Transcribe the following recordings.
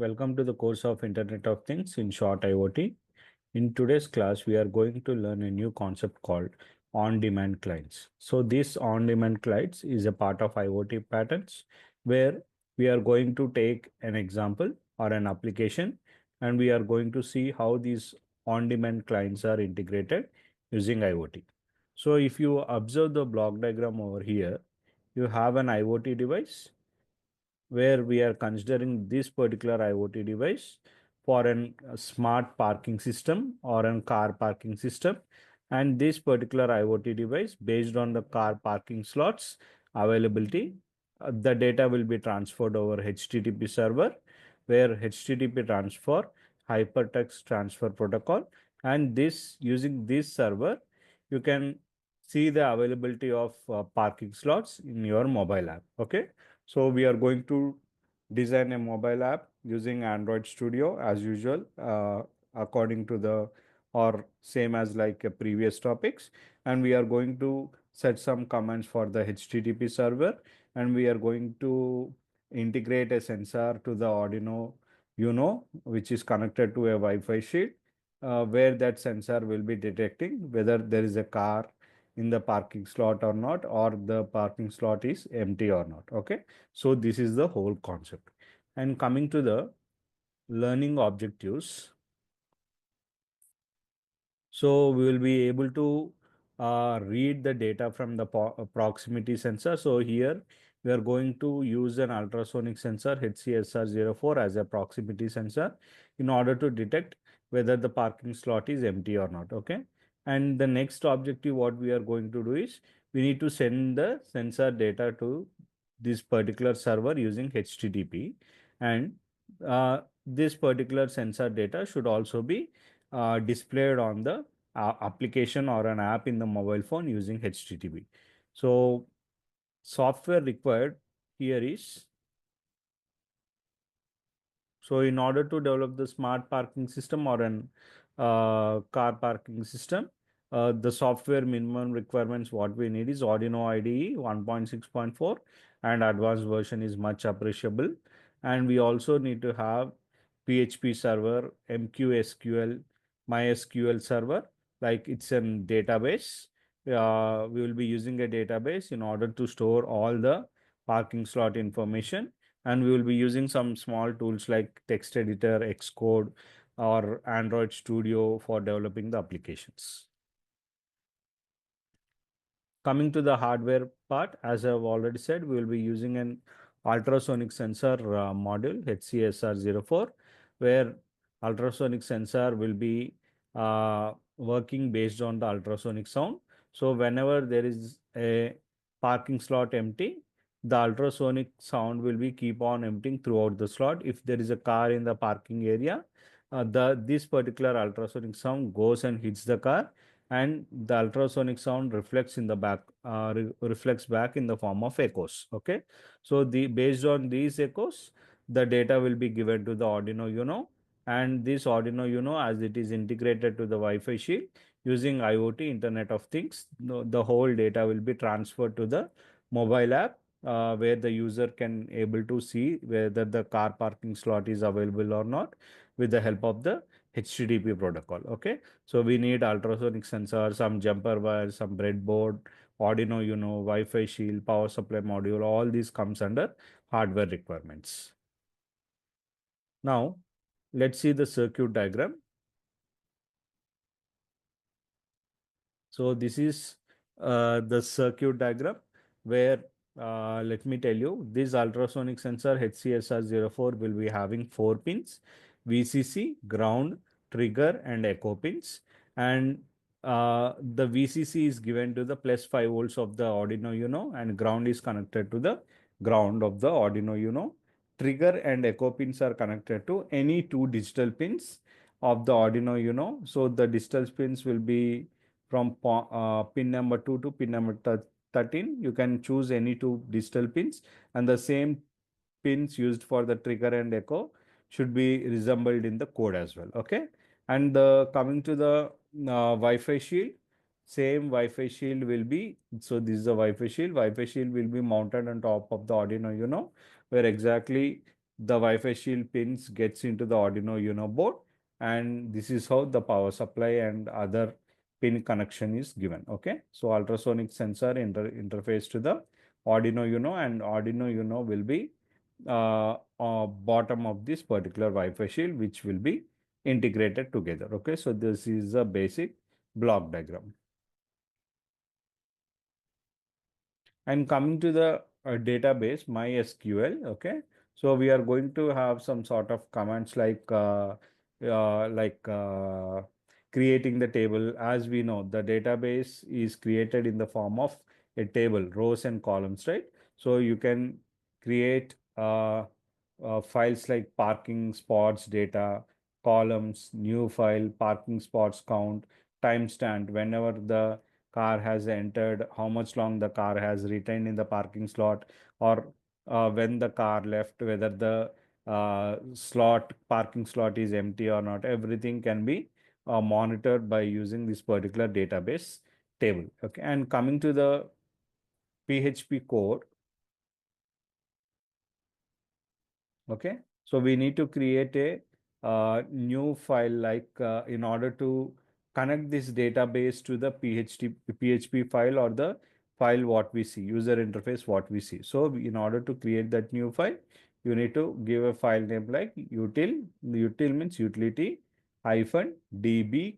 Welcome to the course of Internet of Things, in short IoT. In today's class, we are going to learn a new concept called on-demand clients. So this on-demand clients is a part of IoT patterns where we are going to take an example or an application and we are going to see how these on-demand clients are integrated using IoT. So if you observe the block diagram over here, you have an IoT device where we are considering this particular IoT device for a smart parking system or a car parking system. And this particular IoT device, based on the car parking slots availability, the data will be transferred over HTTP server, where HTTP transfer hypertext transfer protocol. And this using this server, you can see the availability of parking slots in your mobile app. Okay. So we are going to design a mobile app using Android Studio as usual, according to the or same as like previous topics. And we are going to set some commands for the HTTP server, and we are going to integrate a sensor to the Arduino Uno, which is connected to a Wi-Fi shield, where that sensor will be detecting whether there is a car in the parking slot or not, or the parking slot is empty or not. Okay. So this is the whole concept. And coming to the learning objectives, so we will be able to read the data from the proximity sensor. So here we are going to use an ultrasonic sensor HCSR04 as a proximity sensor in order to detect whether the parking slot is empty or not. Okay. And the next objective what we are going to do is we need to send the sensor data to this particular server using HTTP, and this particular sensor data should also be displayed on the application or an app in the mobile phone using HTTP. So software required here is, so in order to develop the smart parking system or an car parking system, the software minimum requirements what we need is Arduino IDE 1.6.4, and advanced version is much appreciable. And we also need to have PHP server, MQSQL, MySQL server, like it's a database. We will be using a database in order to store all the parking slot information, and we will be using some small tools like text editor, Xcode, or Android Studio for developing the applications. Coming to the hardware part, as I've already said, we will be using an ultrasonic sensor module HCSR04, where ultrasonic sensor will be working based on the ultrasonic sound. So whenever there is a parking slot empty, the ultrasonic sound will be keep on emptying throughout the slot. If there is a car in the parking area, this particular ultrasonic sound goes and hits the car, and the ultrasonic sound reflects in the back, reflects back in the form of echoes. Okay. So the based on these echoes, the data will be given to the Arduino Uno, and this Arduino Uno, as it is integrated to the Wi-Fi shield using IoT, Internet of Things, the whole data will be transferred to the mobile app, where the user can able to see whether the car parking slot is available or not with the help of the HTTP protocol. Okay. So we need ultrasonic sensor, some jumper wire, some breadboard, Arduino Uno, Wi-Fi shield, power supply module, all these comes under hardware requirements. Now, let's see the circuit diagram. So this is the circuit diagram where, let me tell you, this ultrasonic sensor HCSR04 will be having 4 pins: VCC, ground, trigger, and echo pins. And the VCC is given to the plus 5 volts of the Arduino Uno, and ground is connected to the ground of the Arduino Uno. Trigger and echo pins are connected to any 2 digital pins of the Arduino Uno. So the digital pins will be from pin number 2 to pin number 13. You can choose any 2 digital pins, and the same pins used for the trigger and echo should be resembled in the code as well. Okay. And coming to the Wi-Fi shield, same Wi-Fi shield will be, so this is the Wi-Fi shield. Wi-Fi shield will be mounted on top of the Arduino Uno, where exactly the Wi-Fi shield pins gets into the Arduino Uno board, and this is how the power supply and other pin connection is given. Okay, so ultrasonic sensor interface to the Arduino Uno, and Arduino Uno will be bottom of this particular Wi-Fi shield, which will be integrated together. Okay, so this is a basic block diagram. And coming to the database, MySQL, okay. So we are going to have some sort of commands like creating the table. As we know, the database is created in the form of a table, rows and columns, right? So you can create files like parking spots data, columns, new file, parking spots count, timestamp, whenever the car has entered, how much long the car has retained in the parking slot, or when the car left, whether the parking slot is empty or not. Everything can be monitored by using this particular database table. Okay, and coming to the PHP code. Okay, so we need to create a new file in order to connect this database to the PHP file, or the file what we see, user interface what we see. So in order to create that new file, you need to give a file name like util. Util means utility hyphen dbcon.php.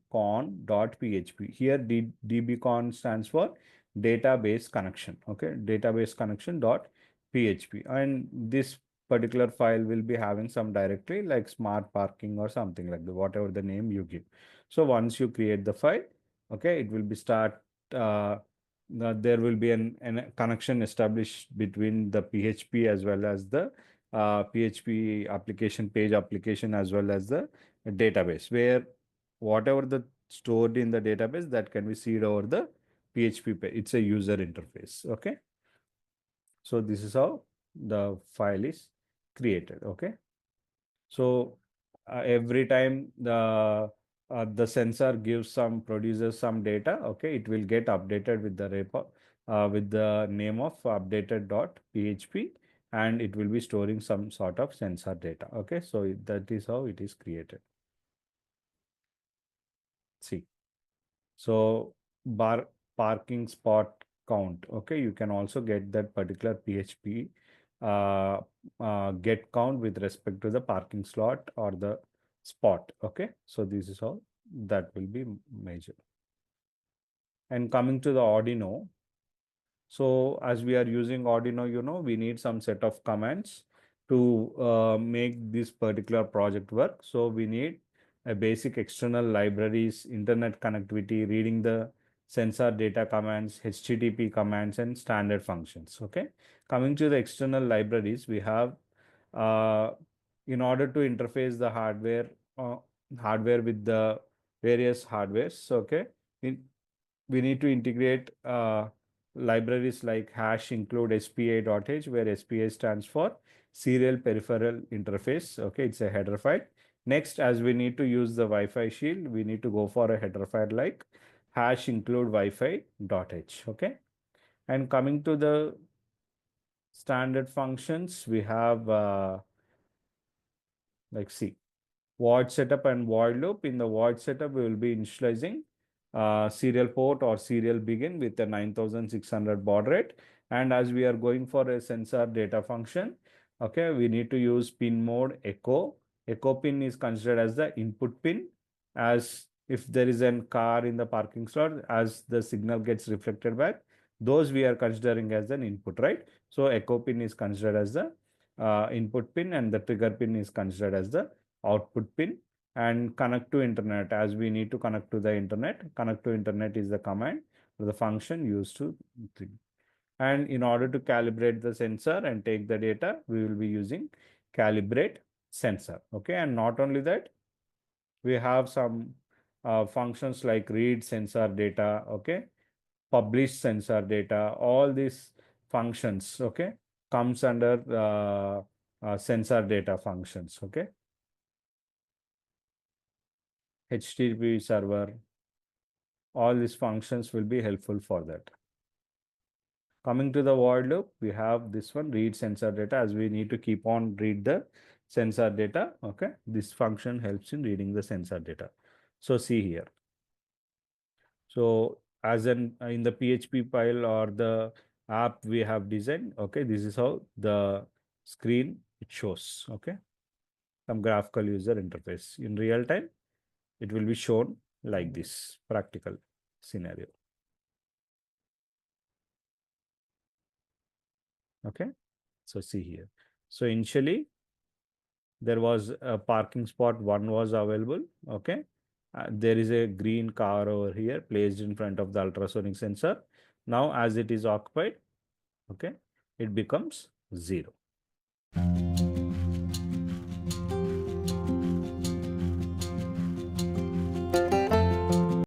Here dbcon stands for database connection. Okay, database connection dot php, and this particular file will be having some directory like smart parking or something like that, whatever the name you give. So once you create the file, okay, it will be uh, there will be an connection established between the PHP as well as the PHP application, page application, as well as the database, where whatever the stored in the database, that can be seen over the PHP page. It's a user interface. Okay, so this is how the file is created. Okay, so every time the sensor gives some produces some data, okay, it will get updated with the repo with the name of updated.php, and it will be storing some sort of sensor data. Okay, so that is how it is created. See, so bar parking spot count. Okay, you can also get that particular PHP uh, get count with respect to the parking slot or the spot. Okay, so this is how that will be measured. And coming to the Arduino, so as we are using Arduino, we need some set of commands to make this particular project work. So we need a basic external libraries, internet connectivity, reading the sensor data commands, HTTP commands, and standard functions. Okay. Coming to the external libraries, we have uh, in order to interface the uh, hardware with the various hardwares. Okay. We need to integrate libraries like hash include SPA.h, where SPA stands for serial peripheral interface. Okay, it's a header file. Next, as we need to use the Wi-Fi shield, we need to go for a header file like hash include Wi-Fi.h. Okay, and coming to the standard functions, we have like C, void setup and void loop. In the void setup, we will be initializing serial port or serial begin with a 9600 baud rate. And as we are going for a sensor data function, okay, we need to use pin mode echo. Echo pin is considered as the input pin, as if there is a car in the parking slot, as the signal gets reflected back, those we are considering as an input, right? So echo pin is considered as the input pin, and the trigger pin is considered as the output pin. And connect to internet, as we need to connect to the internet. Connect to internet is the command or the function used to. And in order to calibrate the sensor and take the data, we will be using calibrate sensor. Okay, and not only that, we have some functions like read sensor data. Okay, publish sensor data. All these functions, okay, comes under sensor data functions. Okay, HTTP server, all these functions will be helpful for that. Coming to the void loop, we have this one read sensor data, as we need to keep on read the sensor data. Okay, this function helps in reading the sensor data. So see here. So as in the PHP file or the app we have designed, okay, this is how the screen it shows. Okay, some graphical user interface in real time. It will be shown like this practical scenario. Okay, so see here. So initially there was a parking spot, one was available. Okay, there is a green car over here placed in front of the ultrasonic sensor. Now as it is occupied, okay, it becomes 0.